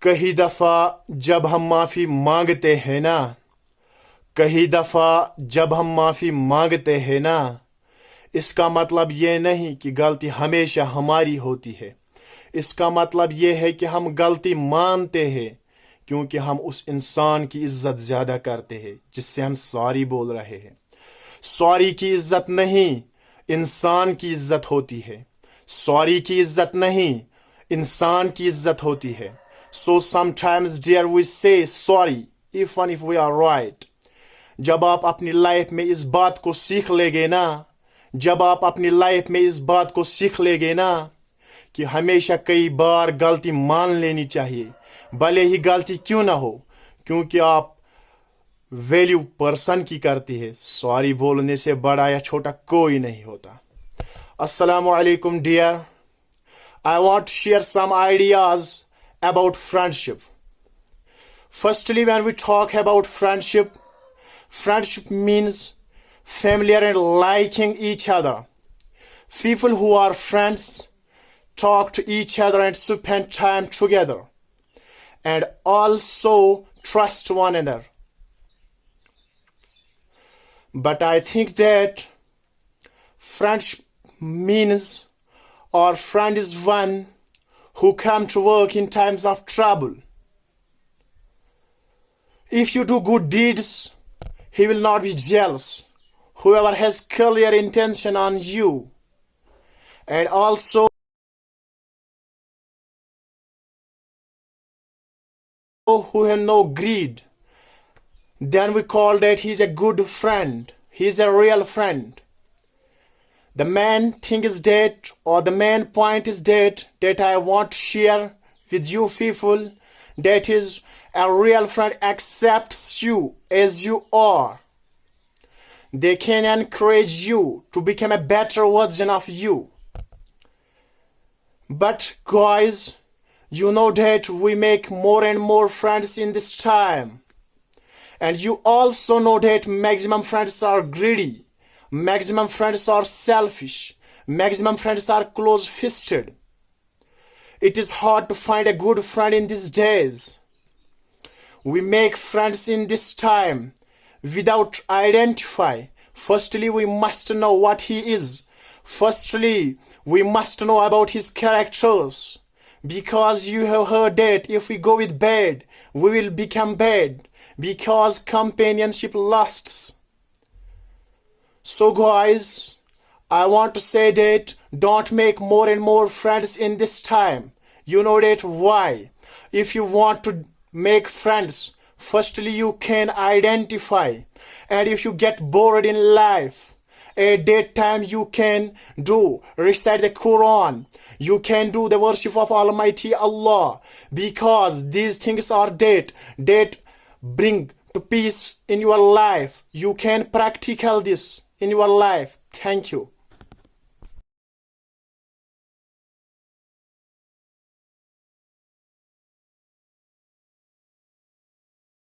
کئی دفعہ جب ہم معافی مانگتے ہیں نا کئی دفعہ جب ہم معافی مانگتے ہیں نا اس کا مطلب یہ نہیں کہ غلطی ہمیشہ ہماری ہوتی ہے. اس کا مطلب یہ ہے کہ ہم غلطی مانتے ہیں کیونکہ ہم اس انسان کی عزت زیادہ کرتے ہیں جس سے ہم سوری بول رہے ہیں. سوری کی عزت نہیں انسان کی عزت ہوتی ہے. سوری کی عزت نہیں انسان کی عزت ہوتی ہے. So sometimes dear we say sorry even if we are right. جب آپ اپنی لائف میں اس بات کو سیکھ لے گے نا جب آپ اپنی لائف میں اس بات کو سیکھ لے گے نا کہ ہمیشہ کئی بار غلطی مان لینی چاہیے بھلے ہی غلطی کیوں نہ ہو کیونکہ آپ ویلیو پرسن کی کرتی ہے. سوری بولنے سے بڑا یا چھوٹا کوئی نہیں ہوتا. السلام علیکم dear. I want to share some ideas about friendship. Firstly, when we talk about friendship, friendship means familiar and liking each other. People who are friends talk to each other and spend time together and also trust one another. But I think that friendship means our friend is one who come to work in times of trouble. If you do good deeds, he will not be jealous. Whoever has clear intention on you and also who have no greed, then we call that he is a good friend. He is a real friend. The main thing is that, or the main point is that I want to share with you people, that is a real friend accepts you as you are. They can encourage you to become a better version of you. But guys, you know that we make more and more friends in this time. And you also know that maximum friends are greedy. Maximum friends are selfish. Maximum friends are close-fisted. It is hard to find a good friend in these days. We make friends in this time without identify. Firstly, we must know what he is. Firstly, we must know about his characters. Because you have heard that if we go with bad, we will become bad. Because companionship lasts. So guys, I want to say that don't make more and more friends in this time. You know that why? If you want to make friends, firstly you can identify. And if you get bored in life, at that time you can recite the Quran. You can do the worship of Almighty Allah. Because these things are that bring to peace in your life. You can practical this in your life. Thank you.